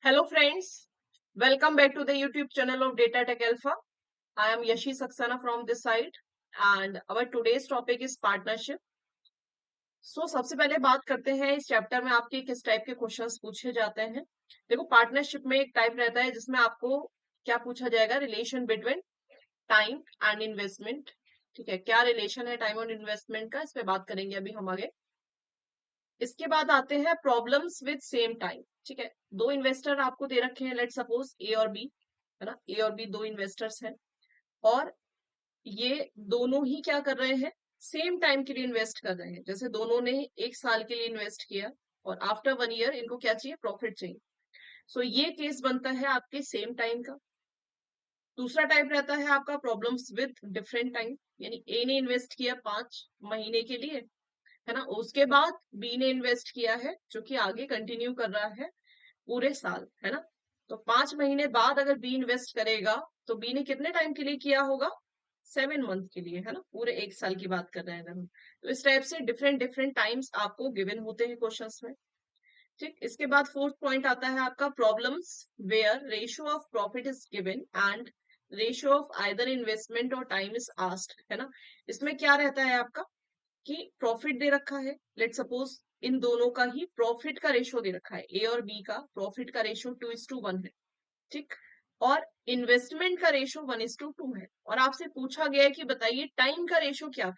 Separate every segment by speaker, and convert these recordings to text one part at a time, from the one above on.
Speaker 1: Hello friends, welcome back to the YouTube channel of Data Tech Alpha. I am Yashi Saxena from this side and our today's topic is partnership. सबसे पहले बात करते हैं इस chapter में आपके किस टाइप के क्वेश्चंस पूछे जाते हैं। देखो पार्टनरशिप में एक टाइप रहता है जिसमें आपको क्या पूछा जाएगा, relation between time and investment. ठीक है, क्या रिलेशन है टाइम और इन्वेस्टमेंट का, इस पे बात करेंगे अभी हम आगे। इसके बाद आते हैं प्रॉब्लम्स विद सेम टाइम। ठीक है, दो इन्वेस्टर आपको दे रखे हैं, लेट सपोज ए और बी, है ना। ए और बी दो इन्वेस्टर्स हैं और ये दोनों ही क्या कर रहे हैं, सेम टाइम के लिए इन्वेस्ट कर रहे हैं। जैसे दोनों ने एक साल के लिए इन्वेस्ट किया और आफ्टर 1 ईयर इनको क्या चाहिए, प्रॉफिट चाहिए। ये केस बनता है आपके सेम टाइम का। दूसरा टाइप रहता है आपका प्रॉब्लम्स विद डिफरेंट टाइम, यानी ए ने इन्वेस्ट किया 5 महीने के लिए, है ना। उसके बाद बी ने इन्वेस्ट किया है जो कि आगे कंटिन्यू कर रहा है पूरे साल, है ना। तो 5 महीने बाद अगर बी इन्वेस्ट करेगा तो बी ने कितने टाइम के लिए किया होगा, 7 मंथ के लिए, है ना। पूरे एक साल की बात कर रहे हैं अगर हम। तो इस टाइप से डिफरेंट डिफरेंट टाइम्स आपको गिवन होते हैं क्वेश्चंस में। ठीक, इसके बाद फोर्थ पॉइंट आता है आपका problems where ratio of profit is given and ratio of either investment or time is asked, है ना। इसमें क्या रहता है आपका कि प्रॉफिट दे रखा है, लेट सपोज इन दोनों का ही प्रॉफिट का रेशियो दे रखा है, ए और बी का प्रॉफिट का रेशियो 2:1 है। ठीक, और इन्वेस्टमेंट का रेशियो 1:2 है और आपसे पूछा गया है कि बताइए टाइम का रेशियो क्या है।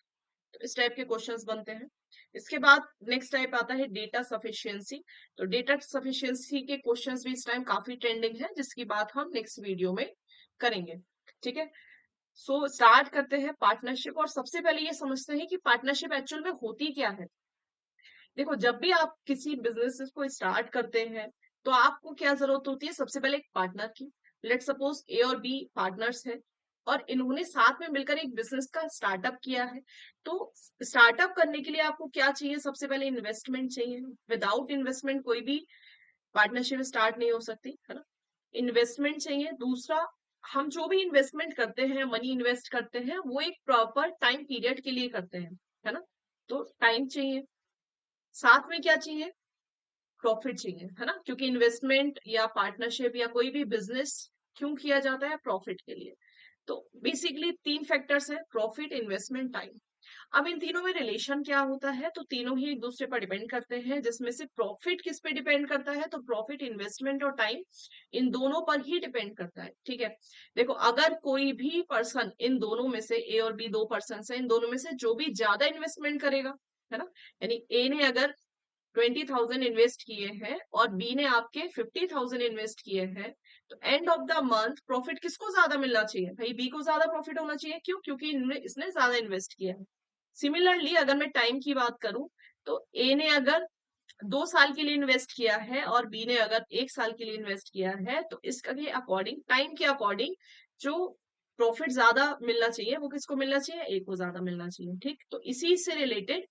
Speaker 1: तो इस टाइप के क्वेश्चंस बनते हैं। इसके बाद नेक्स्ट टाइप आता है डेटा सफिशिएंसी। तो डेटा सफिशिएंसी के क्वेश्चंस भी इस टाइम काफी ट्रेंडिंग है, जिसकी बात हम नेक्स्ट वीडियो में करेंगे। ठीक है, स्टार्ट करते हैं पार्टनरशिप और सबसे पहले ये समझते हैं कि पार्टनरशिप एक्चुअल में होती क्या है। देखो जब भी आप किसी बिजनेस को स्टार्ट करते हैं तो आपको क्या जरूरत होती है, सबसे पहले एक पार्टनर की। लेट सपोज ए और बी पार्टनर्स हैं और इन्होंने साथ में मिलकर एक बिजनेस का स्टार्टअप किया है। तो स्टार्टअप करने के लिए आपको क्या चाहिए, सबसे पहले इन्वेस्टमेंट चाहिए। विदाउट इन्वेस्टमेंट कोई भी पार्टनरशिप स्टार्ट नहीं हो सकती, है ना। इन्वेस्टमेंट चाहिए। दूसरा, हम जो भी इन्वेस्टमेंट करते हैं, मनी इन्वेस्ट करते हैं, वो एक प्रॉपर टाइम पीरियड के लिए करते हैं, है ना। तो टाइम चाहिए। साथ में क्या चाहिए, प्रॉफिट चाहिए, है ना। क्योंकि इन्वेस्टमेंट या पार्टनरशिप या कोई भी बिजनेस क्यों किया जाता है, प्रॉफिट के लिए। तो बेसिकली तीन फैक्टर्स हैं, प्रॉफिट, इन्वेस्टमेंट, टाइम। अब इन तीनों में रिलेशन क्या होता है, तो तीनों ही एक दूसरे पर डिपेंड करते हैं, जिसमें से प्रॉफिट किस पे डिपेंड करता है, तो profit, investment or time in दोनों पर ही डिपेंड करता है। ठीक है, देखो अगर कोई भी पर्सन इन दोनों में से, ए और बी दो पर्सन है, इन दोनों में से जो भी ज्यादा इन्वेस्टमेंट करेगा, है ना, यानी ए ने अगर 20,000 इन्वेस्ट किए हैं और बी ने आपके 50,000 इन्वेस्ट किए हैं, तो end of the month profit किसको ज्यादा मिलना चाहिए, भाई बी को ज्यादा प्रॉफिट होना चाहिए। क्यों, क्योंकि इसने ज्यादा इन्वेस्ट किया है। सिमिलरली अगर मैं टाइम की बात करूं तो ए ने अगर 2 साल के लिए इन्वेस्ट किया है और बी ने अगर 1 साल के लिए इन्वेस्ट किया है, तो इसका के अकॉर्डिंग, टाइम के अकॉर्डिंग जो प्रॉफिट ज्यादा मिलना चाहिए वो किसको मिलना चाहिए, ए को ज्यादा मिलना चाहिए। ठीक, तो इसी से रिलेटेड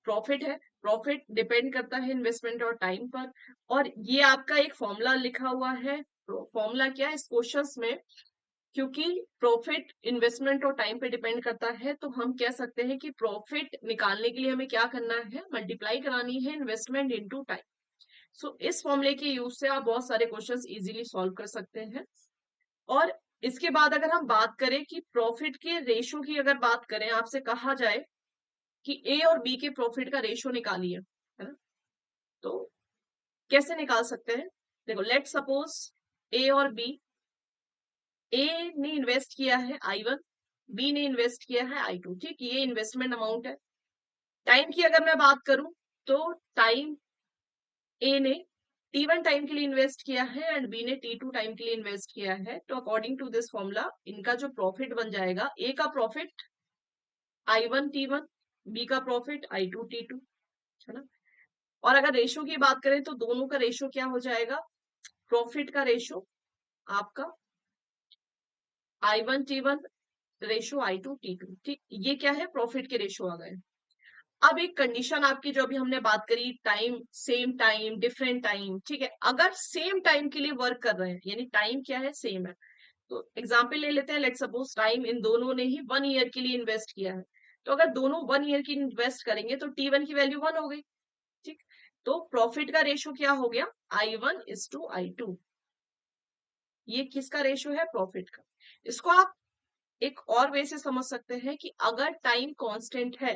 Speaker 1: प्रॉफिट है। प्रॉफिट डिपेंड करता है इन्वेस्टमेंट और टाइम पर। और ये आपका एक फॉर्मूला लिखा हुआ है। फॉर्मूला क्या है इस क्वेश्चंस में, क्योंकि प्रॉफिट इन्वेस्टमेंट और टाइम पे डिपेंड करता है, तो हम कह सकते हैं कि प्रॉफिट निकालने के लिए हमें क्या करना है, मल्टीप्लाई करानी है इन्वेस्टमेंट इनटू टाइम। इस फॉर्मूले के यूज से आप बहुत सारे क्वेश्चंस इजीली सॉल्व कर सकते हैं। और इसके बाद अगर हम बात करें कि प्रॉफिट के रेशो की, अगर बात करें, आपसे कहा जाए कि ए और बी के प्रॉफिट का रेशियो निकालिए, है ना, तो कैसे निकाल सकते हैं। देखो लेट सपोज ए और बी, ए ने इन्वेस्ट किया है I1, बी ने इन्वेस्ट किया है I2। ठीक, ये इन्वेस्टमेंट अमाउंट है। टाइम की अगर मैं बात करूं तो टाइम, ए ने T1 टाइम के लिए इन्वेस्ट किया है एंड बी ने T2 टाइम के लिए इन्वेस्ट किया है। तो अकॉर्डिंग टू दिस फॉर्मूला इनका जो प्रॉफिट बन जाएगा, ए का प्रॉफिट I1 T1, बी का प्रॉफिट I2 T2, है ना। और अगर रेशो की बात करें तो दोनों का रेशो क्या हो जाएगा, प्रॉफिट का रेशो आपका I1 T1 ratio I2 T2। ठीक, ये क्या है, प्रॉफिट के रेशो आ गए। अब एक कंडीशन आपकी जो अभी हमने बात करी, time, same time, different time. ठीक है, अगर सेम टाइम के लिए वर्क कर रहे हैं, यानी टाइम क्या है, सेम है, तो एग्जाम्पल ले लेते हैं। लेट सपोज टाइम इन दोनों ने ही 1 ईयर के लिए इन्वेस्ट किया है। तो अगर दोनों 1 ईयर की इन्वेस्ट करेंगे तो T1 की वैल्यू 1 हो गई। ठीक, तो प्रॉफिट का रेशो क्या हो गया, I1:I2। ये किसका रेशो है, प्रॉफिट का। इसको आप एक और वे से समझ सकते हैं कि अगर टाइम कांस्टेंट है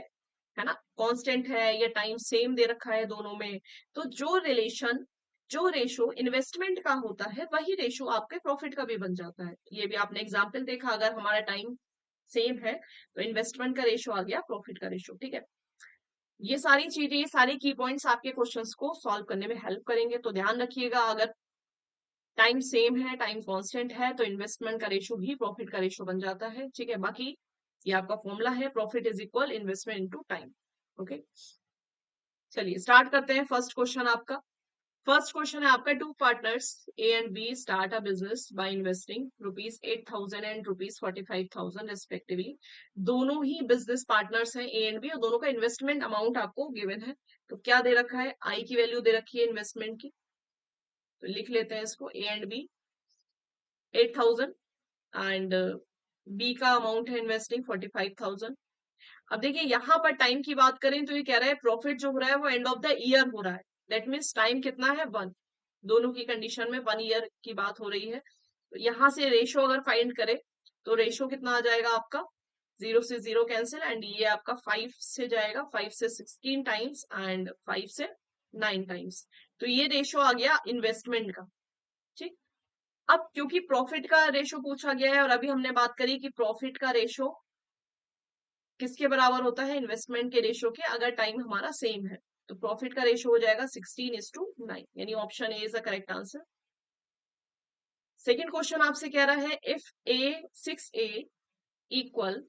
Speaker 1: ना, कांस्टेंट है या टाइम सेम दे रखा है दोनों में, तो जो रेशो इन्वेस्टमेंट का होता है वही रेशो आपके प्रॉफिट का भी बन जाता है। ये भी आपने एग्जाम्पल देखा, अगर हमारा टाइम सेम है तो इन्वेस्टमेंट का रेशो आ गया प्रॉफिट का रेशो। ठीक है, ये सारी चीजें, ये सारे की पॉइंट्स आपके क्वेश्चंस को सॉल्व करने में हेल्प करेंगे। तो ध्यान रखिएगा, अगर टाइम सेम है, टाइम कांस्टेंट है, तो इन्वेस्टमेंट का रेशो भी प्रॉफिट का रेशो बन जाता है। ठीक है, बाकी ये आपका फॉर्मूला है, profit is equal investment into time. Okay, चलिए स्टार्ट करते हैं। फर्स्ट क्वेश्चन है आपका, two partners A and B start a business by investing ₹8,000 and ₹45,000 respectively. दोनों ही बिजनेस पार्टनर्स हैं ए एंड बी, और दोनों का इन्वेस्टमेंट अमाउंट आपको गिवन है। तो क्या दे रखा है, आई की वैल्यू दे रखी है इन्वेस्टमेंट की, तो लिख लेते हैं इसको, A and B 8,000 and B का अमाउंट है इन्वेस्टिंग 45,000। अब देखिए यहाँ पर टाइम की बात करें तो ये कह रहा है प्रॉफिट जो हो रहा है वो एंड ऑफ द ईयर हो रहा है। दैट मीन्स टाइम कितना है, 1। दोनों की कंडीशन में 1 ईयर की बात हो रही है। तो यहाँ से रेशो अगर फाइंड करें तो रेशो कितना आ जाएगा आपका, 0 से 0 कैंसिल, एंड ये आपका 5 से जाएगा, 5 से 16 टाइम्स एंड 5 से 9 टाइम्स। तो ये रेशो आ गया इन्वेस्टमेंट का। ठीक, अब क्योंकि प्रॉफिट का रेशो पूछा गया है और अभी हमने बात करी कि प्रॉफिट का रेशो किसके बराबर होता है, इन्वेस्टमेंट के रेशो के, अगर टाइम हमारा सेम है। तो प्रॉफिट का रेशो हो जाएगा 16:9, यानी option A is the correct answer. Second question आपसे कह रहा है, if A 6A equal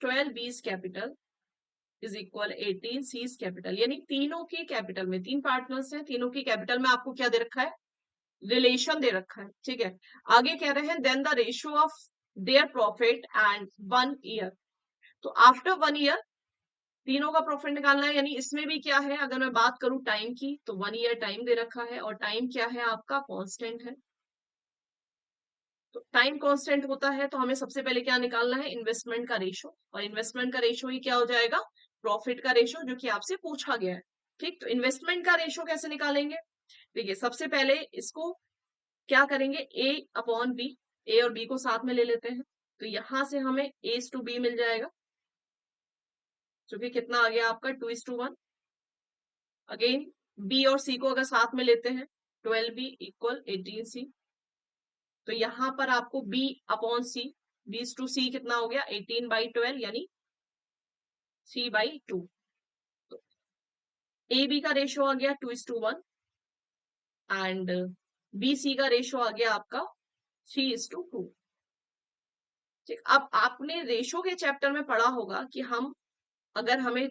Speaker 1: 12B's capital is equal 18C's capital, यानी तीनों की कैपिटल में, तीन पार्टनर्स हैं, तीनों की कैपिटल में आपको क्या दे रखा है, रिलेशन दे रखा है। ठीक है, आगे कह रहे हैं then the ratio of their profit and 1 year. तो आफ्टर 1 ईयर तीनों का प्रॉफिट निकालना है, यानी इसमें भी क्या है, अगर मैं बात करूं टाइम की तो 1 ईयर टाइम दे रखा है, और टाइम क्या है आपका, कांस्टेंट है। तो टाइम कांस्टेंट होता है तो हमें सबसे पहले क्या निकालना है, इन्वेस्टमेंट का रेशो, और इन्वेस्टमेंट का रेशो ही क्या हो जाएगा, प्रॉफिट का रेशो, जो कि आपसे पूछा गया है। ठीक, तो इन्वेस्टमेंट का रेशो कैसे निकालेंगे, देखिए सबसे पहले इसको क्या करेंगे, ए अपॉन बी, ए और बी को साथ में ले लेते हैं, तो यहां से हमें A/B मिल जाएगा, जो कि कितना आ गया आपका 2:1। अगेन बी और सी को अगर साथ में लेते हैं, 12B इक्वल 18C, तो यहां पर आपको B अपॉन सी, B/C कितना हो गया, 18/12, यानी 3/2। तो ए बी का रेशो आ गया 2:1 एंड बी सी का रेशो आ गया आपका 3:2। ठीक, अब आपने रेशो के चैप्टर में पढ़ा होगा कि हम, अगर हमें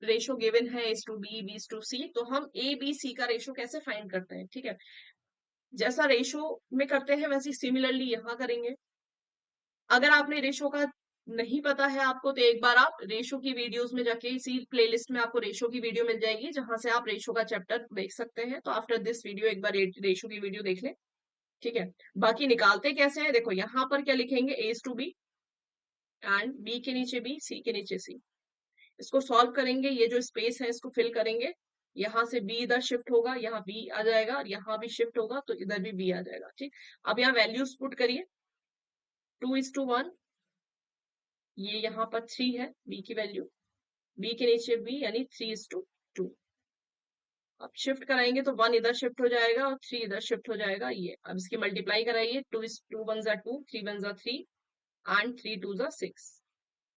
Speaker 1: रेशो गिवन है A/B, B/C, तो हम A B C का रेशो कैसे फाइंड करते हैं। ठीक है, जैसा रेशो में करते हैं वैसे सिमिलरली यहाँ करेंगे। अगर आपने रेशो का नहीं पता है आपको, तो एक बार आप रेशो की वीडियोस में जाके, इसी प्लेलिस्ट में आपको रेशो की वीडियो मिल जाएगी, जहां से आप रेशो का चैप्टर देख सकते हैं। तो आफ्टर दिस वीडियो एक बार रेशो की वीडियो देख लें। ठीक है, बाकी निकालते कैसे हैं, देखो यहाँ पर क्या लिखेंगे, A/B एंड B के नीचे B, C के नीचे C। इसको सॉल्व करेंगे, ये जो स्पेस है इसको फिल करेंगे, यहाँ से B इधर शिफ्ट होगा, यहाँ B आ जाएगा, और यहाँ भी शिफ्ट होगा तो इधर भी B आ जाएगा। ठीक, अब यहाँ वैल्यूज पुट करिए, 2:1, ये यहाँ पर 3 है B की वैल्यू, B के नीचे B, यानी 3:2। अब शिफ्ट कराएंगे तो 1 इधर शिफ्ट हो जाएगा और 3 इधर शिफ्ट हो जाएगा। ये अब इसकी मल्टीप्लाई कराइए, 2:1 3 एंड 3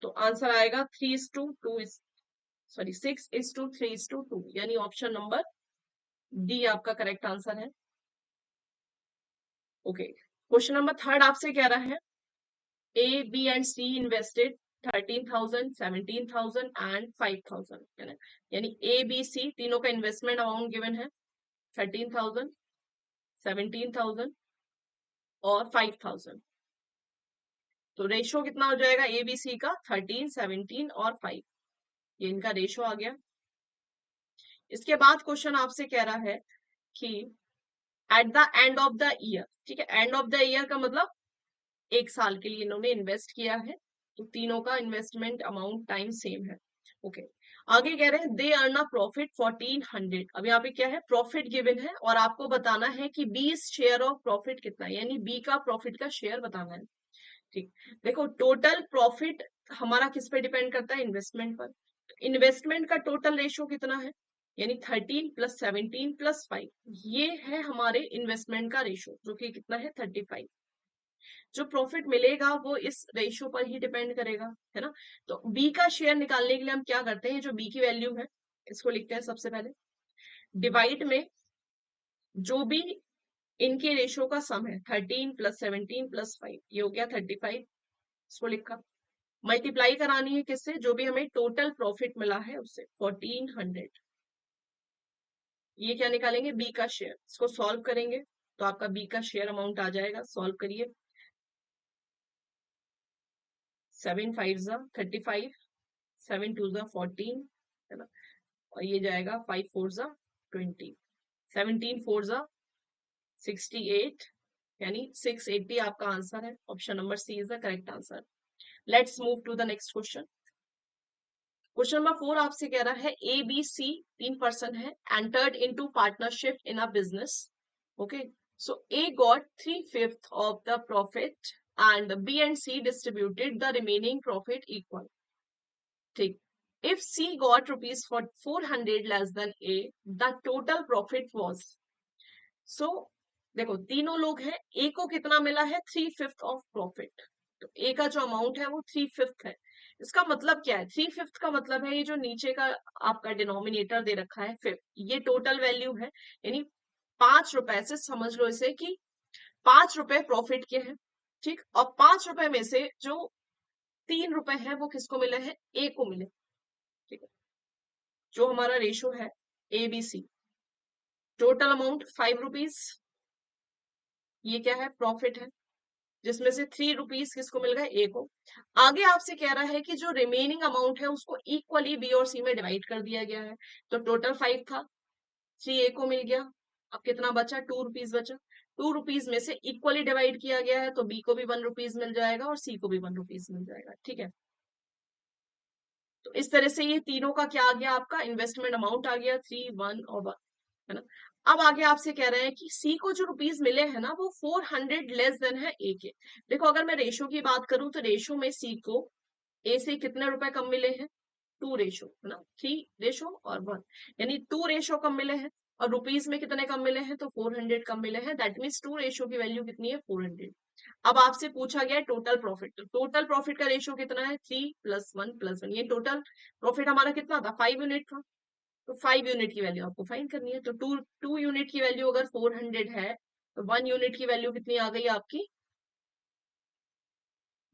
Speaker 1: तो आंसर आएगा 3:2, सॉरी 6:3:2, यानी ऑप्शन नंबर डी आपका करेक्ट आंसर है। ओके, क्वेश्चन नंबर थर्ड आपसे कह रहा है, A B and C invested 13,000, 17,000 and 5,000, है ना, यानी ए बी सी तीनों का इन्वेस्टमेंट अमाउंट गिवन है 13,000, 17,000 और 5,000। तो रेशो कितना हो जाएगा ए बी सी का, 13, 17 और 5, ये इनका रेशो आ गया। इसके बाद क्वेश्चन आपसे कह रहा है कि at the end of the year, ठीक है, एंड ऑफ द ईयर का मतलब 1 साल के लिए इन्होंने इन्वेस्ट किया है, तो तीनों का इन्वेस्टमेंट अमाउंट टाइम सेम है। ओके, आगे कह रहे हैं दे अर्न अ प्रॉफिट 1400। अब यहाँ पे क्या है, प्रॉफिट गिवन है और आपको बताना है कि बी शेयर ऑफ प्रॉफिट कितना है, यानी बी का प्रॉफिट का शेयर बताना है। ठीक, देखो टोटल प्रॉफिट हमारा किस पे डिपेंड करता है, इन्वेस्टमेंट पर। इन्वेस्टमेंट का टोटल रेशियो कितना है, यानी 13 + 17 + 5, ये है हमारे इन्वेस्टमेंट का रेशियो जो कि कितना है 35। जो प्रॉफिट मिलेगा वो इस रेशियो पर ही डिपेंड करेगा, है ना। तो बी का शेयर निकालने के लिए हम क्या करते हैं, जो बी की वैल्यू है इसको लिखते हैं सबसे पहले, डिवाइड में जो भी इनके रेशियो का सम है 13 + 17 + 5, ये हो गया 35, इसको लिखा। मल्टीप्लाई करानी है किससे, जो भी हमें टोटल प्रॉफिट मिला है उससे 1400। ये क्या निकालेंगे, बी का शेयर, इसको सॉल्व करेंगे तो आपका बी का शेयर अमाउंट आ जाएगा। सॉल्व करिए, 7 5 35, 7 2 14, है ना, और ये जाएगा 5 4 20, 17 4 68, यानी 680 आपका आंसर है। Option number C is the correct answer. Let's move to the next question. Question number 4 आपसे कह रहा है ए बी सी 3 पर्सन है, entered into partnership in a business. Okay, so A got 3/5 of the profit and B and C distributed the remaining profit equal. ठीक, if C got rupees for 400 less than A, the total profit was। so देखो तीनों लोग हैं, A को कितना मिला है 3/5 of profit, तो A का जो अमाउंट है वो 3/5 है। इसका मतलब क्या है, 3/5 का मतलब है ये जो नीचे का आपका डिनोमिनेटर दे रखा है 5, ये टोटल वैल्यू है, यानी 5 रुपए से समझ लो इसे कि 5 रुपए प्रॉफिट के हैं। ठीक, और 5 रुपए में से जो 3 रुपए है वो किसको मिले हैं, ए को मिले। ठीक है, जो हमारा रेशो है A B C, total amount 5 rupees, ये क्या है प्रॉफिट है, जिसमें से 3 रुपीज किसको मिल गए, ए को। आगे आपसे कह रहा है कि जो रिमेनिंग अमाउंट है उसको इक्वली बी और सी में डिवाइड कर दिया गया है। तो टोटल 5 था, 3 ए को मिल गया, अब कितना बचा, 2 रुपीज बचा। 2 रुपीज में से इक्वली डिवाइड किया गया है तो बी को भी 1 रुपीज मिल जाएगा और सी को भी 1 रुपीज मिल जाएगा। ठीक है, तो इस तरह से ये तीनों का क्या आ गया, आपका इन्वेस्टमेंट अमाउंट आ गया 3 1 और 1, है ना। अब आगे आपसे कह रहे हैं कि सी को जो रुपीज मिले हैं ना वो 400 लेस देन है ए के। देखो अगर मैं रेशो की बात करूं तो रेशो में सी को ए से कितने रुपए कम मिले हैं, 2 रेशो, है ना, 3 रेशो और 1, यानी 2 रेशो कम मिले हैं। और रुपीज में कितने कम मिले हैं, तो 400 कम मिले हैं। दैट मीन्स 2 रेशो की वैल्यू कितनी है, 400। अब आपसे पूछा गया है टोटल प्रॉफिट, तो टोटल प्रॉफिट का रेशो कितना है, 3 + 1 + 1, ये टोटल प्रॉफिट हमारा कितना था, 5 यूनिट था। तो 5 यूनिट की वैल्यू आपको फाइंड करनी है। तो टू यूनिट की वैल्यू अगर 400 है तो 1 यूनिट की वैल्यू कितनी आ गई आपकी,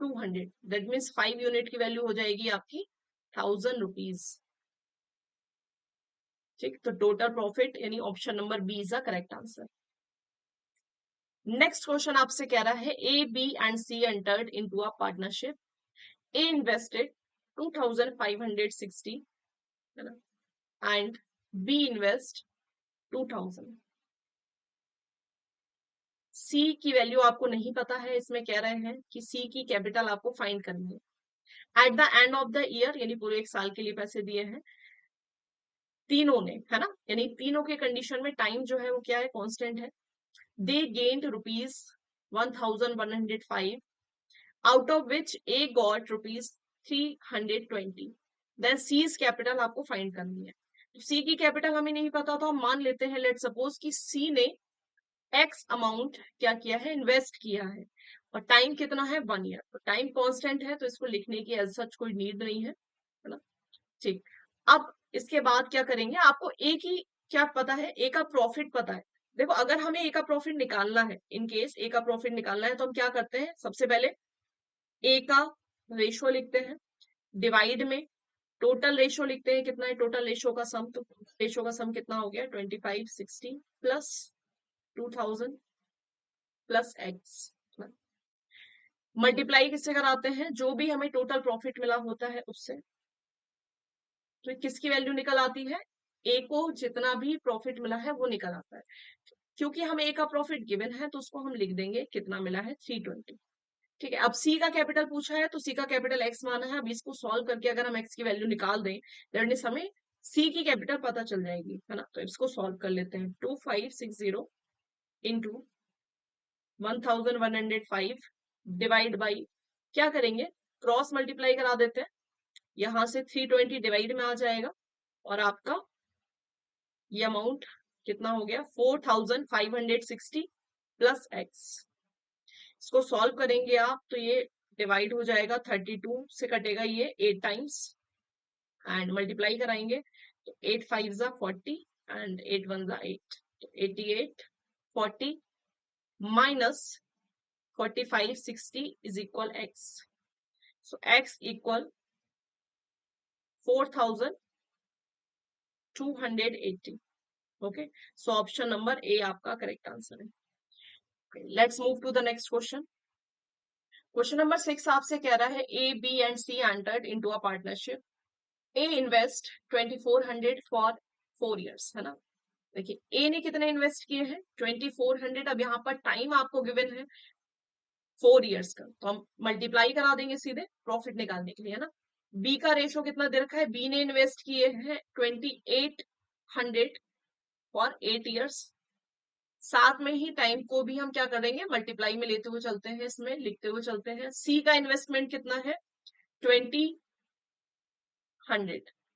Speaker 1: 200। दैट मीन्स 5 यूनिट की वैल्यू हो जाएगी आपकी 1000 रुपीज। ठीक, तो टोटल प्रॉफिट यानी option number B is the correct answer. Next question आपसे कह रहा है A B and C entered into a partnership. A invested 2560, है ना, एंड बी इन्वेस्ट 2000। सी की वैल्यू आपको नहीं पता है, इसमें कह रहे हैं कि सी की कैपिटल आपको फाइंड करनी है। At the end of the year, यानी पूरे एक साल के लिए पैसे दिए हैं तीनों ने, है ना, यानी तीनों के कंडीशन में टाइम जो है वो क्या है, कांस्टेंट है। They gained rupees 1105, out of which A got rupees 320। Then C's capital आपको फाइंड करनी है। तो सी की कैपिटल हमें नहीं पता तो हम मान लेते हैं, लेट सपोज कि सी ने एक्स अमाउंट क्या किया है, इन्वेस्ट किया है, और टाइम कितना है, 1 ईयर। तो टाइम कांस्टेंट है तो इसको लिखने की एज सच कोई नीड नहीं है ना। ठीक, अब इसके बाद क्या करेंगे, आपको ए की क्या पता है, ए का प्रॉफिट पता है। देखो अगर हमें ए का प्रॉफिट निकालना है, इन केस ए का प्रॉफिट निकालना है तो हम क्या करते हैं, सबसे पहले ए का रेशो लिखते हैं, डिवाइड में टोटल रेशो लिखते हैं, कितना है टोटल रेशो का सम, तो रेशो का सम कितना हो गया 2560 प्लस 2000 प्लस एक्स। मल्टीप्लाई किससे कराते हैं, जो भी हमें टोटल प्रॉफिट मिला होता है उससे। तो किसकी वैल्यू निकल आती है, ए को जितना भी प्रॉफिट मिला है वो निकल आता है। क्योंकि हमें ए का प्रॉफिट गिवन है तो उसको हम लिख देंगे कितना मिला है, 320। ठीक है, अब सी का कैपिटल पूछा है तो सी का कैपिटल एक्स माना है। अब इसको सॉल्व करके अगर हम एक्स की वैल्यू निकाल दें दैट मीन्स हमें सी की कैपिटल पता चल जाएगी, है ना। तो इसको सॉल्व कर लेते हैं। 2560 इंटू 1105 डिवाइड बाई, क्या करेंगे, क्रॉस मल्टीप्लाई करा देते हैं। यहां से 320 डिवाइड में आ जाएगा और आपका ये अमाउंट कितना हो गया, 4560 प्लस एक्स। इसको सॉल्व करेंगे आप तो ये डिवाइड हो जाएगा, 32 से कटेगा ये 8 टाइम्स एंड मल्टीप्लाई कराएंगे तो 8 5 जा 40 एंड 8 1 जा 8, तो 88 40 minus 4560 is equal X. So X equal 4280। Okay, so option number A आपका करेक्ट आंसर है। Let's move to the next question. Question number 6 आपसे कह रहा है A B and C entered into a partnership. A invest 2400 for 4 years, है ना। देखिए ए ने कितने इन्वेस्ट किए हैं 2400। अब यहाँ पर टाइम आपको गिवन है 4 years का, तो हम मल्टीप्लाई करा देंगे सीधे प्रॉफिट निकालने के लिए, है ना। बी का रेशो कितना दे रखा है, बी ने इन्वेस्ट किए हैं 2800 फॉर 8 years। साथ में ही टाइम को भी हम क्या करेंगे, मल्टीप्लाई में लेते हुए चलते हैं, इसमें लिखते हुए चलते हैं। सी का इन्वेस्टमेंट कितना है 2000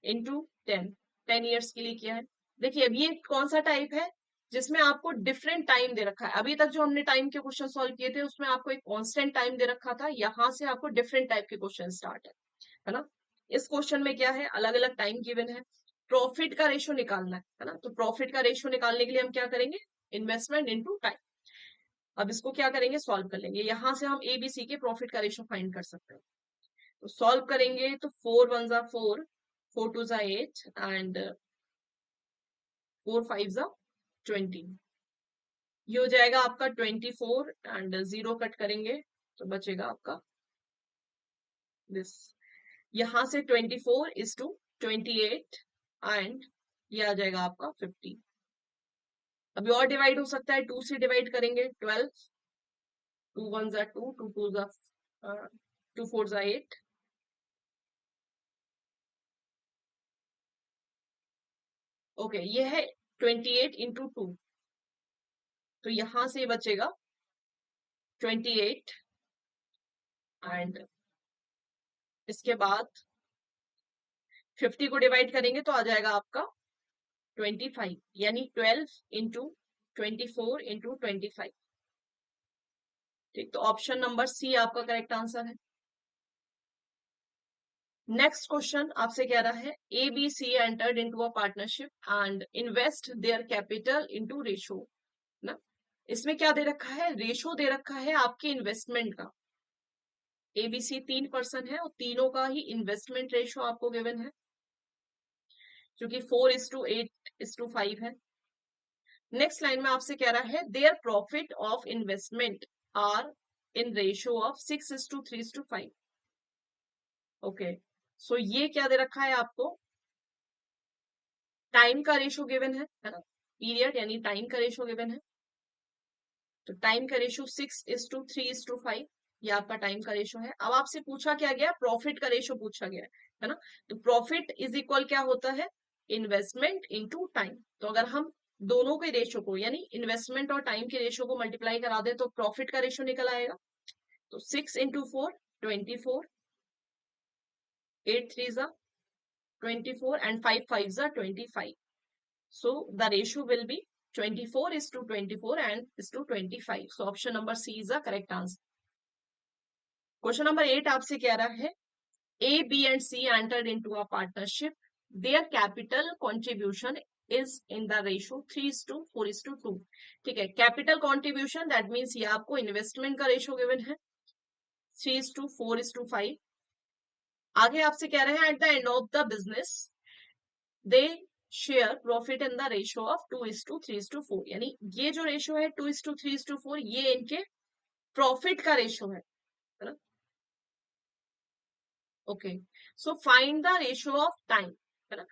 Speaker 1: इंटू 10 years के लिए किया है। देखिए अब ये कौन सा टाइप है जिसमें आपको डिफरेंट टाइम दे रखा है। अभी तक जो हमने टाइम के क्वेश्चन सॉल्व किए थे उसमें आपको एक कांस्टेंट टाइम दे रखा था, यहाँ से आपको डिफरेंट टाइप के क्वेश्चन स्टार्ट है ना। इस क्वेश्चन में क्या है, अलग अलग टाइम गिवन है, प्रॉफिट का रेशो निकालना है ना। तो प्रॉफिट का रेशो निकालने के लिए हम क्या करेंगे, इन्वेस्टमेंट इनटू टाइम। अब इसको क्या करेंगे, सॉल्व कर लेंगे। यहां से हम एबीसी के प्रॉफिट का रेशो फाइंड कर सकते हैं। तो सॉल्व करेंगे तो 4 1 जा 4, 4 2 जा 8 एंड 4 5 जा 20। ये हो जाएगा आपका 24 एंड 0 कट करेंगे तो बचेगा आपका दिस। यहां से 24 इज टू 28 एंड ये आ जाएगा आपका 50। अभी और डिवाइड हो सकता है, 2 से डिवाइड करेंगे 12, 2 1 जा 2, 2 2 जा 2 4 जा 8। ओके, ये है 28 इंटू 2, तो यहां से बचेगा 28 एंड इसके बाद 50 को डिवाइड करेंगे तो आ जाएगा आपका 25, यानी 12 इंटू 24 इंटू 25। ठीक, तो ऑप्शन नंबर सी आपका करेक्ट आंसर है। नेक्स्ट क्वेश्चन आपसे कह रहा है A B C entered into a partnership and invest their capital into ratio ना। इसमें क्या दे रखा है, रेशो दे रखा है आपके इन्वेस्टमेंट का। एबीसी 3 पर्सन है और तीनों का ही इन्वेस्टमेंट रेशो आपको गिवन है जो कि 4:8:5 है। नेक्स्ट लाइन में आपसे कह रहा है their profit of investment are in ratio of 6:3:5। Okay, so ये क्या दे रखा है आपको, टाइम का रेशियो गिवन है ना, पीरियड यानी टाइम का रेशियो गिवन है। तो टाइम का रेशियो 6:3:5 ये आपका टाइम का रेशियो है। अब आपसे पूछा क्या गया, प्रॉफिट का रेशियो पूछा गया है ना। तो प्रॉफिट इज इक्वल क्या होता है, इन्वेस्टमेंट इनटू टाइम। तो अगर हम दोनों के रेशियो को यानी इन्वेस्टमेंट और टाइम के रेशियो को मल्टीप्लाई करा दे तो प्रॉफिट का रेशियो निकल आएगा। तो 6 इंटू 4 24, 8 3 जा 24 एंड 5 5 जा 25। So the ratio will be 24:24 and is to 25. So option number C is the correct answer. Question number 8 आपसे कह रहा है A, B and C entered into a partnership. Their capital contribution is in the ratio 3:4:2. ठीक है, capital contribution that means ये आपको investment का ratio given है 3:4:5। आगे आपसे कह रहे हैं at the end of the business they share profit in the ratio of 2:3:4। यानी ये जो रेशियो है 2:3:4 ये इनके प्रॉफिट का रेशियो है ना। Okay, so find the ratio of time, है ना।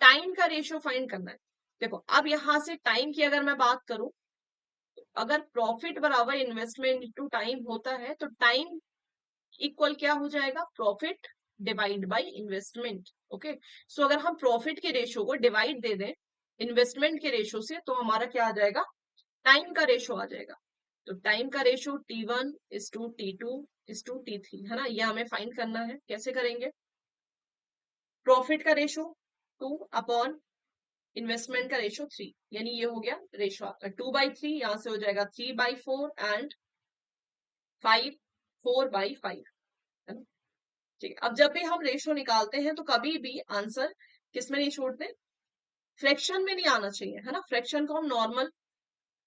Speaker 1: टाइम का रेशियो फाइंड करना है। देखो अब यहां से टाइम की अगर मैं बात करूं, अगर प्रॉफिट बराबर इन्वेस्टमेंट इनटू टाइम होता है तो टाइम इक्वल क्या हो जाएगा, profit divide by investment. Okay, so अगर हम प्रॉफिट के रेशियो को डिवाइड दे दें इन्वेस्टमेंट के रेशियो से, तो हमारा क्या आ जाएगा, टाइम का रेशियो आ जाएगा। तो टाइम का ratio T1 is to T2 is to T3 है ना, ये हमें फाइंड करना है। कैसे करेंगे, प्रॉफिट का रेशियो 2 अपॉन इन्वेस्टमेंट का रेशियो 3, यानी ये हो गया रेशियो आपका 2/3, यहां से हो जाएगा 3/4 एंड 4/5 है ना। ठीक है, अब जब भी हम रेशियो निकालते हैं तो कभी भी आंसर किस में नहीं छोड़ते, फ्रैक्शन में नहीं आना चाहिए है ना। फ्रैक्शन को हम नॉर्मल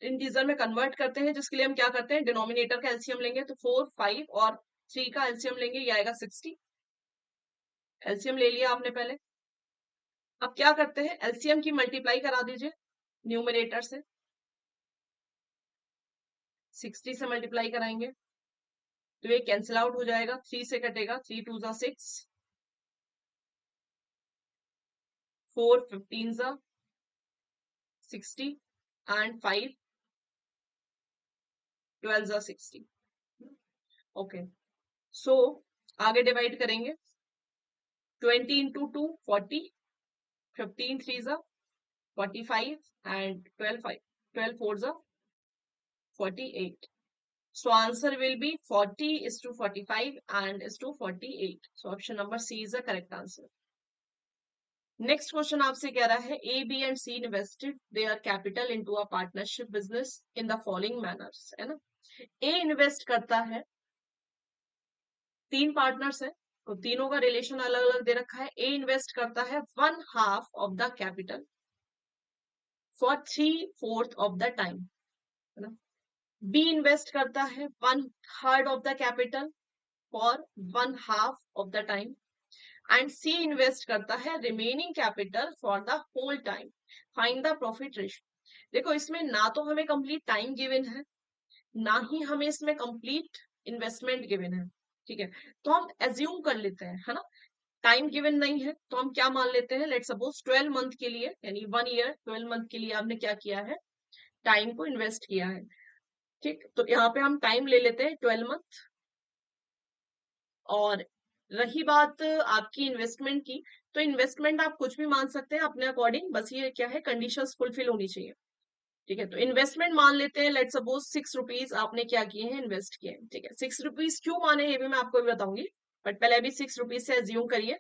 Speaker 1: इंटीजर में कन्वर्ट करते हैं, जिसके लिए हम क्या करते हैं, डिनोमिनेटर का एलसीएम लेंगे, तो 4 5 और 3 का एलसीएम लेंगे, ये आएगा 60। एलसीएम ले लिया आपने पहले। अब क्या करते हैं, एलसीएम की मल्टीप्लाई करा दीजिए न्यूमरेटर से, 60 से मल्टीप्लाई कराएंगे तो ये कैंसिल आउट हो जाएगा, 3 से कटेगा, 3 2 जा 6, 4 15 जा 60 एंड 5 12 जा 60। ओके, सो आगे डिवाइड करेंगे, 20 इंटू 2 40, 15 3 जा 45 एंड 12 4 जा 48. So answer will be 40 is to 45 and is to 48. So option number C is the correct answer. Next question आपसे कह रहा है, A B and C invested their capital into a partnership business in the following manners, है ना। ए invest करता है, 3 partners है तो तीनों का रिलेशन अलग अलग दे रखा है। ए इन्वेस्ट करता है 1/2 of the capital for 3/4 of the time, है ना। बी इन्वेस्ट करता है 1/3 of the capital for 1/2 of the time and C invest करता है remaining capital for the whole time. Find the profit ratio. देखो इसमें ना तो हमें कंप्लीट टाइम गिवन है, ना ही हमें इसमें कंप्लीट इन्वेस्टमेंट गिवन है। ठीक है, तो हम एज्यूम कर लेते हैं, है ना। टाइम गिवन नहीं है तो हम क्या मान लेते हैं, लेट सपोज 12 मंथ के लिए, यानी 1 ईयर 12 मंथ के लिए आपने क्या किया है, टाइम को इन्वेस्ट किया है। ठीक, तो यहाँ पे हम टाइम ले लेते हैं 12 मंथ। और रही बात आपकी इन्वेस्टमेंट की, तो इन्वेस्टमेंट आप कुछ भी मान सकते हैं अपने अकॉर्डिंग, बस ये क्या है, कंडीशंस फुलफिल होनी चाहिए। ठीक है, तो इन्वेस्टमेंट मान लेते हैं, लेट सपोज 6 रुपीज आपने क्या किए हैं, इन्वेस्ट किए हैं। ठीक है, 6 रुपीज क्यों माने ये भी मैं आपको भी बताऊंगी, बट पहले अभी 6 रुपीज से एज्यूम करिए।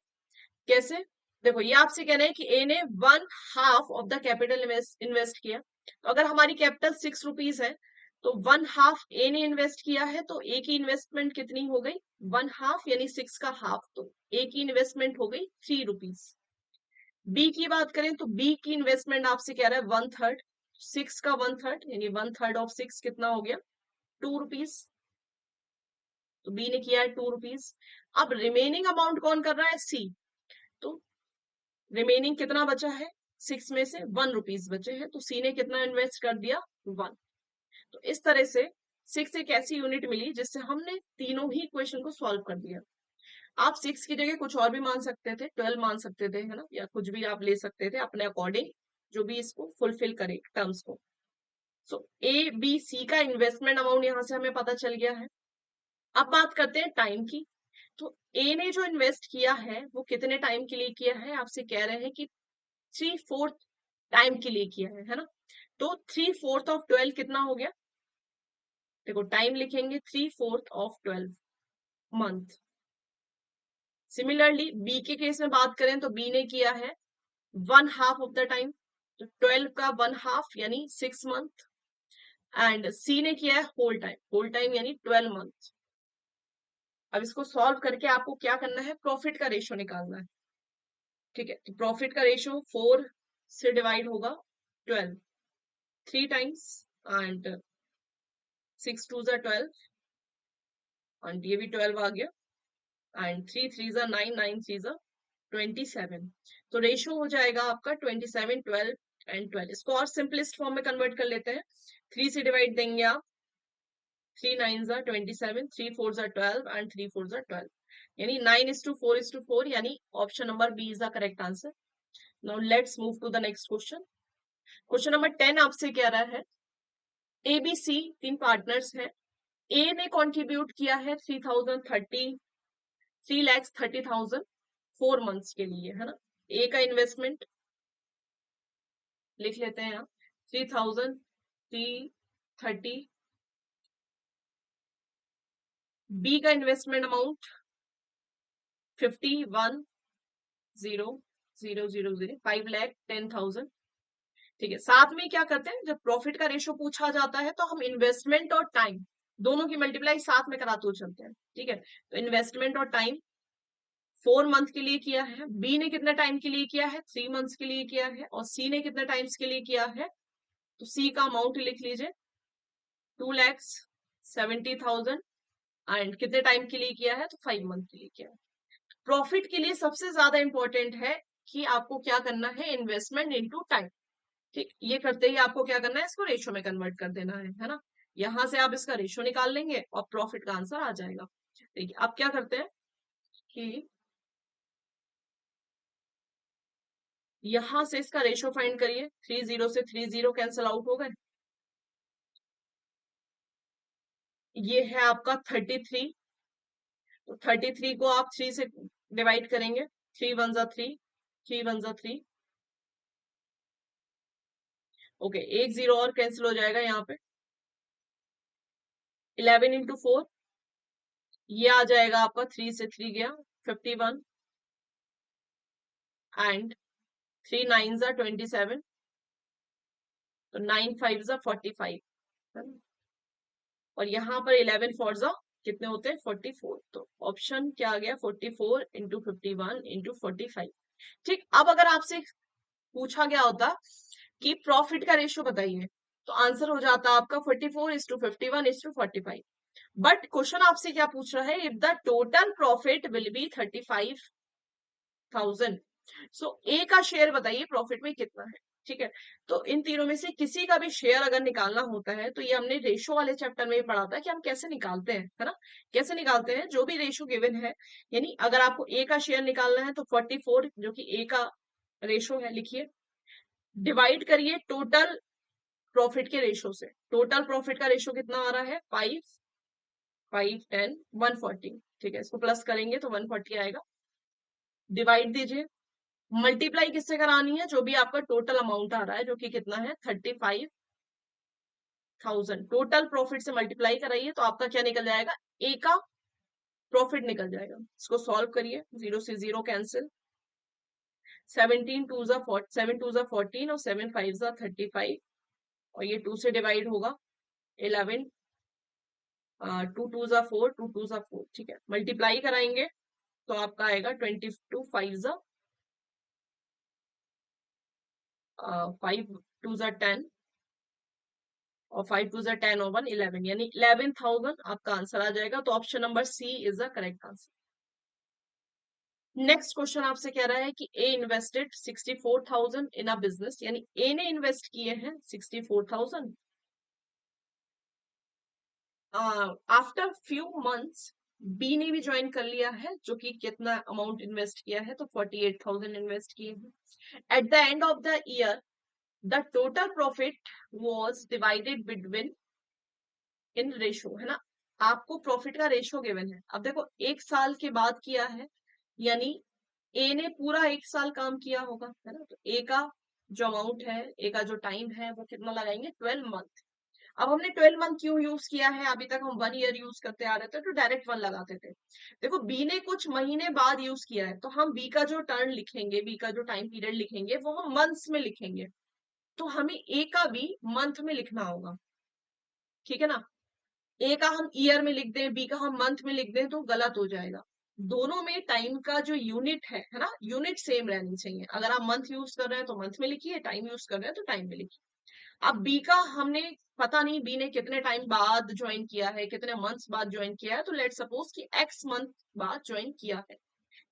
Speaker 1: कैसे, देखो ये आपसे कह रहे हैं कि ए ने 1/2 ऑफ द कैपिटल इन्वेस्ट किया, तो अगर हमारी कैपिटल 6 रुपीज है तो 1/2 ए ने इन्वेस्ट किया है, तो ए की इन्वेस्टमेंट कितनी हो गई, 1/2 यानी 6 का हाफ, तो ए की इन्वेस्टमेंट हो गई 3 रुपीज। बी की बात करें तो बी की इन्वेस्टमेंट आपसे कह रहा है 1/3, 6 का 1/3 यानी 1/3 ऑफ 6 कितना हो गया, 2 रुपीज। तो बी ने किया है 2 रुपीज। अब रिमेनिंग अमाउंट कौन कर रहा है, सी। तो रिमेनिंग कितना बचा है, 6 में से 1 रुपीज बचे हैं, तो सी ने कितना इन्वेस्ट कर दिया, 1। तो इस तरह से 6 एक ऐसी यूनिट मिली जिससे हमने तीनों ही इक्वेशन को सॉल्व कर दिया। आप 6 की जगह कुछ और भी मान सकते थे, 12 मान सकते थे, है ना, या कुछ भी आप ले सकते थे अपने अकॉर्डिंग, जो भी इसको फुलफिल करे टर्म्स को। सो ए बी सी का इन्वेस्टमेंट अमाउंट यहां से हमें पता चल गया है। अब बात करते हैं टाइम की। तो ए ने जो इन्वेस्ट किया है वो कितने टाइम के लिए किया है, आपसे कह रहे हैं कि 3/4 टाइम के लिए किया है ना। तो 3/4 ऑफ 12 कितना हो गया, देखो टाइम लिखेंगे 3/4 ऑफ 12 मंथ। सिमिलरली बी के केस में बात करें तो बी ने किया है 1/2 ऑफ द टाइम, तो 12 का 1/2 यानी 6 मंथ। एंड सी ने किया है होल टाइम यानी 12 मंथ। अब इसको सॉल्व करके आपको क्या करना है, प्रॉफिट का रेशियो निकालना है। ठीक है, तो प्रॉफिट का रेशियो 4 से डिवाइड होगा 12 3 टाइम्स एंड 6 2 जा 12 एंड ये भी 12 आ गया एंड 3 3 जा 9 9 3 जा 27। तो रेशियो हो जाएगा आपका 27 12 एंड 12। इसको और सिंपलेस्ट फॉर्म में कन्वर्ट कर लेते हैं, 3 से डिवाइड देंगे आप, 3 9 जा 27, 3 4 जा 12 एंड 3 4 जा 12, यानी 9:4:4, यानी option number B is the correct answer. Now let's move to the next question. Question number 10 आपसे कह रहा है, एबीसी 3 पार्टनर्स हैं, ए ने कंट्रीब्यूट किया है 3,30,000 4 मंथ्स के लिए, है ना। ए का इन्वेस्टमेंट लिख लेते हैं यहाँ 3,330। बी का इन्वेस्टमेंट अमाउंट 51,000 5,10,000। ठीक है, साथ में क्या करते हैं, जब प्रॉफिट का रेशो पूछा जाता है तो हम इन्वेस्टमेंट और टाइम दोनों की मल्टीप्लाई साथ में कराते हुए चलते हैं। ठीक है, तो इन्वेस्टमेंट और टाइम 4 मंथ के लिए किया है, बी ने कितने टाइम के लिए किया है 3 मंथ्स के लिए किया है, और सी ने कितने टाइम्स के लिए किया है, तो सी का अमाउंट लिख लीजिए 2,70,000 एंड कितने टाइम के लिए किया है, तो 5 मंथ के लिए किया है। प्रॉफिट के लिए सबसे ज्यादा इंपॉर्टेंट है कि आपको क्या करना है, इन्वेस्टमेंट इनटू टाइम। ठीक, ये करते ही आपको क्या करना है, इसको रेशो में कन्वर्ट कर देना है ना। यहां से आप इसका रेशो निकाल लेंगे और प्रॉफिट का आंसर आ जाएगा। देखिए अब क्या करते हैं कि यहां से इसका रेशो फाइंड करिए, 30 से 30 कैंसिल आउट हो गए। ये है आपका 33, तो 33 को आप 3 से डिवाइड करेंगे, 3 1 3, 3 1 3। ओके, एक जीरो और कैंसिल हो जाएगा यहाँ पे। 11 × 4, ये आ जाएगा आपका 3 से 3 गया 51 एंड 3 9 × 27, तो 9 5 × 45, है ना। और यहाँ पर 11 4 कितने होते हैं 44, तो ऑप्शन क्या आ गया 44 × 51 × 45। ठीक, अब अगर आपसे पूछा गया होता कि प्रॉफिट का रेशियो बताइए, तो आंसर हो जाता आपका 44:51:45। बट क्वेश्चन आपसे क्या पूछ रहा है, if the total profit will be 35,000, सो ए का शेयर बताइए प्रॉफिट में कितना है। ठीक है, तो इन तीनों में से किसी का भी शेयर अगर निकालना होता है, तो ये हमने रेशो वाले चैप्टर में पढ़ा था कि हम कैसे निकालते हैं, है ना। कैसे निकालते हैं, जो भी रेशो गिवन है, यानी अगर आपको ए का शेयर निकालना है तो 44 जो कि ए का रेशो है लिखिए, डिवाइड करिए टोटल प्रॉफिट के रेशो से। टोटल प्रॉफिट का रेशो कितना आ रहा है 5 5 10 140। ठीक है, इसको प्लस करेंगे तो 140 आएगा। डिवाइड दीजिए, मल्टीप्लाई किससे करानी है, जो भी आपका टोटल अमाउंट आ रहा है, जो कि कितना है 35,000, टोटल प्रॉफिट से मल्टीप्लाई कराइए तो आपका क्या निकल जाएगा, ए का प्रॉफिट निकल जाएगा। इसको सॉल्व करिए, 0 से 0 कैंसिल, 7 2 14 और 7 5 35, और ये 2 से डिवाइड होगा 11, 2 2 4, 2 2 4। ठीक है, मल्टीप्लाई कराएंगे तो आपका आएगा 22 5 5 2 10, और 5 2 10 और 1 11, यानी 11,000 आपका आंसर आ जाएगा। तो option number C is the correct answer. Next question आपसे कह रहा है कि ए इन्वेस्टेड 64,000 इन अ बिजनेस, यानी ए ने इन्वेस्ट किए हैं 64,000। आफ्टर फ्यू मंथ्स बी ने भी ज्वाइन कर लिया है, जो कि कितना अमाउंट इन्वेस्ट किया है, तो 48,000 इन्वेस्ट किए हैं। At the end of the year the total profit was divided between in ratio, है ना। आपको प्रॉफिट का रेशो गिवन है। अब देखो 1 साल के बाद किया है, यानी ए ने पूरा 1 साल काम किया होगा, है ना। तो ए का जो अमाउंट है, ए का जो टाइम है, वो कितना लगाएंगे 12 मंथ। अब हमने 12 मंथ क्यों यूज किया है, अभी तक हम 1 ईयर यूज करते आ रहे थे, तो डायरेक्ट 1 लगाते थे। देखो बी ने कुछ महीने बाद यूज किया है, तो हम बी का जो टर्न लिखेंगे, बी का जो टाइम पीरियड लिखेंगे, वो हम मंथ्स में लिखेंगे। तो हमें ए का भी मंथ में लिखना होगा, ठीक है ना। ए का हम ईयर में लिख दें, बी का हम मंथ में लिख दें, तो गलत हो जाएगा। दोनों में टाइम का जो यूनिट है ना, यूनिट सेम रहनी चाहिए। अगर आप मंथ यूज कर रहे हैं तो मंथ में लिखिए, टाइम यूज कर रहे हैं तो टाइम में लिखिए। अब बी का हमने पता नहीं बी ने कितने टाइम बाद ज्वाइन किया है, कितने मंथ्स बाद ज्वाइन किया है, तो लेट सपोज कि एक्स मंथ बाद ज्वाइन किया है।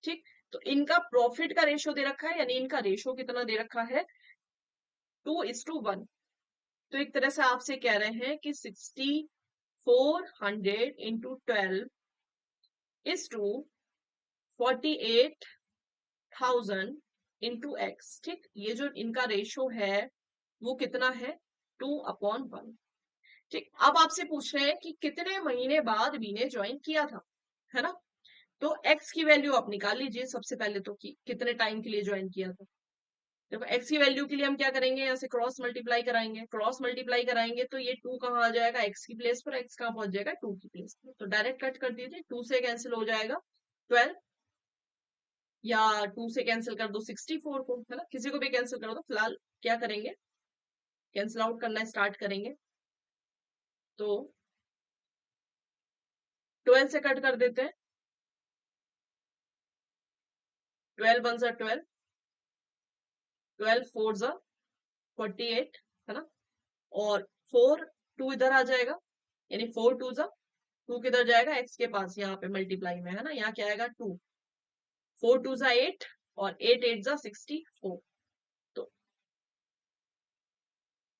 Speaker 1: ठीक, तो इनका प्रॉफिट का रेशो दे रखा है, यानी इनका रेशो कितना दे रखा है 2:1। तो एक तरह से आपसे कह रहे हैं कि 6400 into 12 is to 48,000 into X. ठीक, ये जो इनका रेशो है वो कितना है 2/1। ठीक, अब आपसे पूछ रहे हैं कि कितने महीने बाद बी ने ज्वाइन किया था, है ना। तो एक्स की वैल्यू आप निकाल लीजिए सबसे पहले तो, कि कितने टाइम के लिए ज्वाइन किया था। देखो एक्स की वैल्यू के लिए हम क्या करेंगे, यहाँ से क्रॉस मल्टीप्लाई कराएंगे, क्रॉस मल्टीप्लाई कराएंगे तो ये 2 कहाँ आ जाएगा, एक्स की प्लेस पर, एक्स कहाँ पहुंच जाएगा, 2 की प्लेस पर। तो डायरेक्ट कट कर दीजिए, 2 से कैंसिल हो जाएगा 12, या 2 से कैंसिल कर दो 64 को, है ना, किसी को भी कैंसिल करो। तो फिलहाल क्या करेंगे, कैंसिल आउट करना स्टार्ट करेंगे। तो 12 से कट कर देते हैं, 12 वन जा 12, 12 फोर जा 48, है ना। और 4 2 इधर आ जाएगा, यानी 4 टू जा 2 किधर जाएगा, एक्स के पास यहाँ पे मल्टीप्लाई में, है ना, यहाँ क्या आएगा 2, 4 टू जा 8, और 8 8 जा 64। तो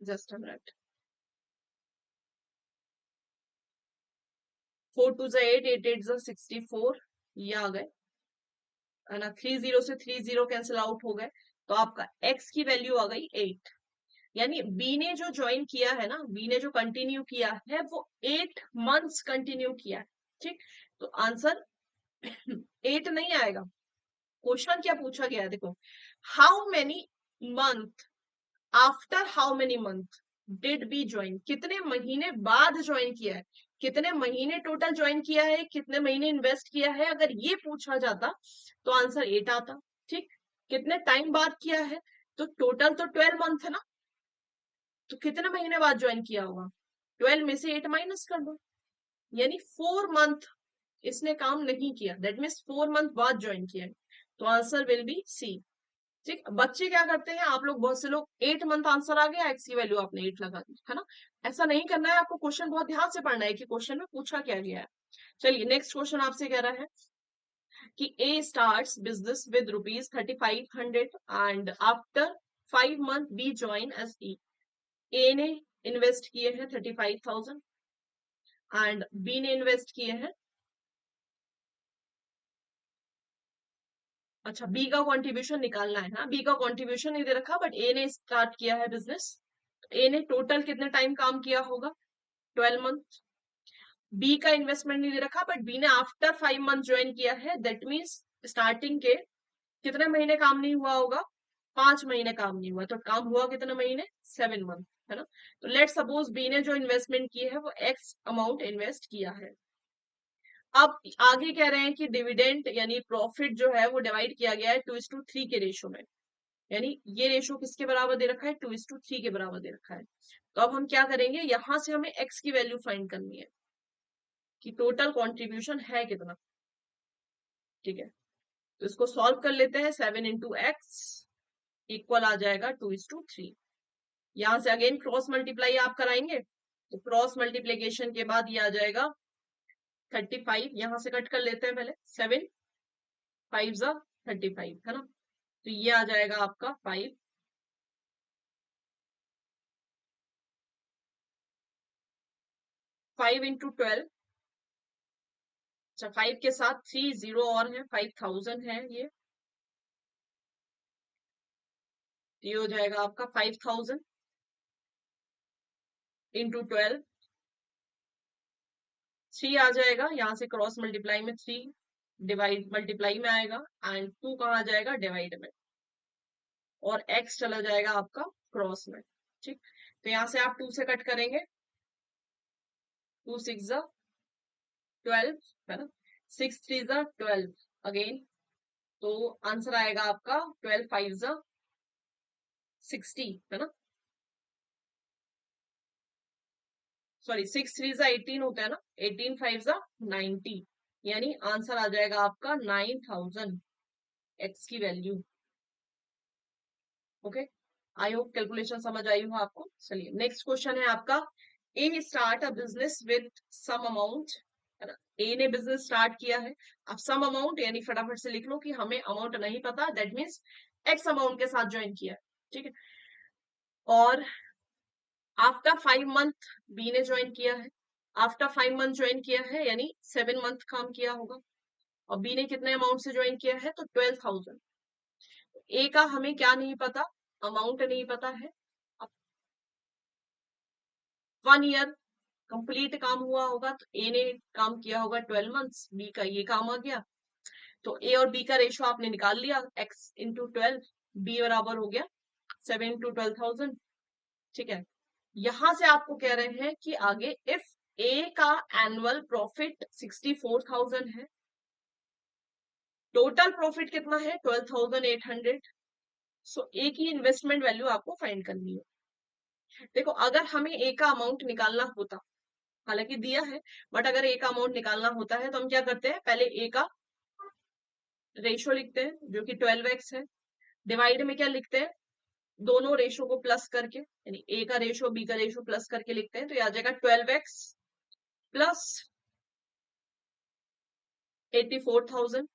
Speaker 1: जस्ट अ मिनट, 4 टू जा 8, 8 8 जा 64, ये आ गए, है ना। 30 से 30 कैंसिल आउट हो गए, तो आपका एक्स की वैल्यू आ गई 8। यानी बी ने जो ज्वाइन किया है ना, बी ने जो कंटिन्यू किया है वो 8 मंथ्स कंटिन्यू किया है। ठीक, तो आंसर 8 नहीं आएगा। क्वेश्चन क्या पूछा गया है, देखो, how many month, after how many month did B join, कितने महीने बाद ज्वाइन किया है, कितने महीने टोटल ज्वाइन किया है, कितने महीने इन्वेस्ट किया है, अगर ये पूछा जाता तो आंसर 8 आता। ठीक, कितने टाइम बाद किया है, तो टोटल तो 12 मंथ है ना, तो कितने महीने बाद ज्वाइन किया होगा, 12 में से 8 माइनस कर दो, यानी 4 मंथ इसने काम नहीं किया, दैट मीन्स 4 मंथ बाद ज्वाइन किया है। तो आंसर विल बी सी। ठीक, बच्चे क्या करते हैं, आप लोग बहुत से लोग 8 मंथ आंसर आ गया, एक्स की वैल्यू आपने 8 लगा दी, है ना। ऐसा नहीं करना है, आपको क्वेश्चन बहुत ध्यान से पढ़ना है कि क्वेश्चन में पूछा क्या गया है। चलिए नेक्स्ट क्वेश्चन आपसे कह रहा है कि A starts business with ₹3500 and after 5 month B join as E. A ने इन्वेस्ट किए हैं 35,000 एंड बी ने इन्वेस्ट किए हैं, अच्छा बी का कंट्रीब्यूशन निकालना है, हाँ बी का कंट्रीब्यूशन नहीं दे रखा, बट ए ने स्टार्ट किया है बिजनेस। ए ने टोटल कितने टाइम काम किया होगा, 12 मंथ। बी का इन्वेस्टमेंट नहीं दे रखा, बट बी ने आफ्टर 5 मंथ ज्वाइन किया है, दैट मीन्स स्टार्टिंग के कितने महीने काम नहीं हुआ होगा, 5 महीने काम नहीं हुआ, तो काम हुआ कितने महीने, 7 मंथ, है ना। तो लेट सपोज बी ने जो इन्वेस्टमेंट की है वो एक्स अमाउंट इन्वेस्ट किया है। अब आगे कह रहे हैं कि डिविडेंड यानी प्रॉफिट जो है वो डिवाइड किया गया है 2:3 के रेशो में, यानी ये रेशो किसके बराबर दे रखा है, 2:3 के बराबर दे रखा है। तो अब हम क्या करेंगे, यहां से हमें एक्स की वैल्यू फाइंड करनी है कि टोटल कंट्रीब्यूशन है कितना। ठीक है, तो इसको सॉल्व कर लेते हैं, 7 × x इक्वल आ जाएगा 2:3। यहां से अगेन क्रॉस मल्टीप्लाई आप कराएंगे, तो क्रॉस मल्टीप्लीकेशन के बाद ये आ जाएगा 35, यहां से कट कर लेते हैं पहले, 7 5 × 35, है ना। तो ये आ जाएगा आपका 5, 5 × 12, अच्छा 5 के साथ 3 जीरो और है, 5000 है ये हो जाएगा आपका 5000 × 12, 3 आ जाएगा, यहाँ से क्रॉस मल्टीप्लाई में 3, डिवाइड मल्टीप्लाई में आएगा, एंड 2 कहाँ आ जाएगा, डिवाइड में, और x चला जाएगा आपका क्रॉस में। ठीक, तो यहाँ से आप 2 से कट करेंगे, 2 6 जा 12, है ना, 6 3 जा 12 अगेन, तो आंसर आएगा आपका 12 5 जा 60, है ना, सॉरी 6 3 जा 18 होता है ना, 18 5 जा 90, यानी आंसर आ जाएगा आपका 9000 एक्स की value. Okay, I hope calculation समझ आई हो आपको। चलिए नेक्स्ट क्वेश्चन है आपका, A start a business with some amount, है ना, ए ने बिजनेस स्टार्ट किया है, अब सम अमाउंट यानी फटाफट से लिख लो कि हमें अमाउंट नहीं पता, दैट मीन्स एक्स अमाउंट के साथ ज्वाइन किया है। ठीक है, और आफ्टर 5 मंथ बी ने ज्वाइन किया है, आफ्टर 5 मंथ ज्वाइन किया है यानी 7 मंथ काम किया होगा, और बी ने कितने अमाउंट से ज्वाइन किया है, तो 12,000। ए का हमें क्या नहीं पता, अमाउंट नहीं पता है। 1 ईयर कंप्लीट काम हुआ होगा तो ए ने काम किया होगा 12 मंथ्स, बी का ये काम आ गया, तो ए और बी का रेशो आपने निकाल लिया, एक्स इंटू 12, बी बराबर हो गया 7 into 12,000। ठीक है, यहां से आपको कह रहे हैं कि आगे इफ ए का एनुअल प्रॉफिट 64,000 है, टोटल प्रॉफिट कितना है 12,800, सो ए की इन्वेस्टमेंट वैल्यू आपको फाइंड करनी है। देखो अगर हमें ए का अमाउंट निकालना होता, हालांकि दिया है, बट अगर ए का अमाउंट निकालना होता है तो हम क्या करते हैं, पहले ए का रेशो लिखते हैं जो कि 12x है, डिवाइड में क्या लिखते हैं, दोनों रेशो को प्लस करके, यानी ए का रेशो बी का रेशो प्लस करके लिखते हैं, तो ये आ जाएगा 12x प्लस 84,000,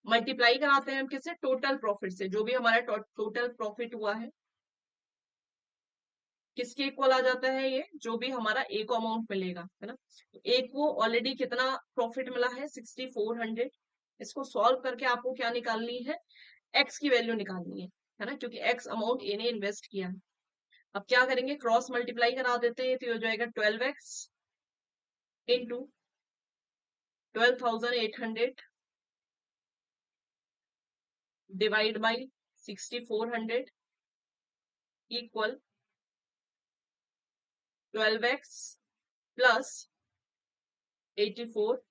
Speaker 1: मल्टीप्लाई कराते हैं हम किससे, टोटल प्रॉफिट से, जो भी हमारा टोटल प्रॉफिट हुआ है किसके इक्वल आ जाता है, ये जो भी हमारा ए को अमाउंट मिलेगा, है ना। तो ए को ऑलरेडी कितना प्रॉफिट मिला है 6400, इसको सॉल्व करके आपको क्या निकालनी है, एक्स की वैल्यू निकालनी है ना, क्योंकि एक्स अमाउंट ए ने इन्वेस्ट किया है। अब क्या करेंगे, क्रॉस मल्टीप्लाई करा देते हैं, तो ये हो जाएगा 12x into 12,800 divide by 6400 equal 12x plus 8400,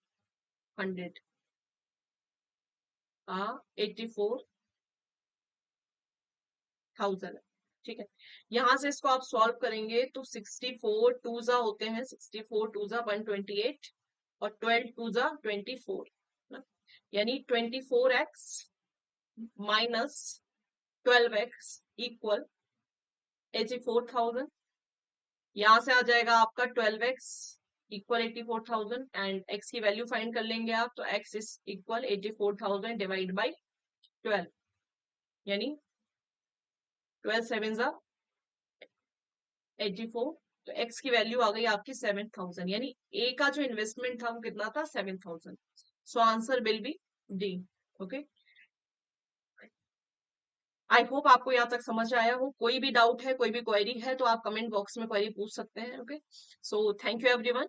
Speaker 1: 84,000। ठीक है, यहां से इसको आप सॉल्व करेंगे तो 64 टूजा होते हैं, 64 टूजा 128 और 12 टूजा 24, यानी 24x माइनस 12x इक्वल 84,000। यहां से आ जाएगा आपका 12x इक्वल 84,000 एंड x की वैल्यू फाइंड कर लेंगे आप, तो x is equal 84,000 divide by 12, यानी 12 सेवन जा 84, तो x की वैल्यू आ गई आपकी 7,000, यानी a का जो इन्वेस्टमेंट था वो कितना था 7,000। So answer will be D. Okay, I hope आपको यहाँ तक समझ आया हो। कोई भी डाउट है, कोई भी क्वेरी है तो आप कमेंट बॉक्स में क्वेरी पूछ सकते हैं। Okay, so thank you everyone.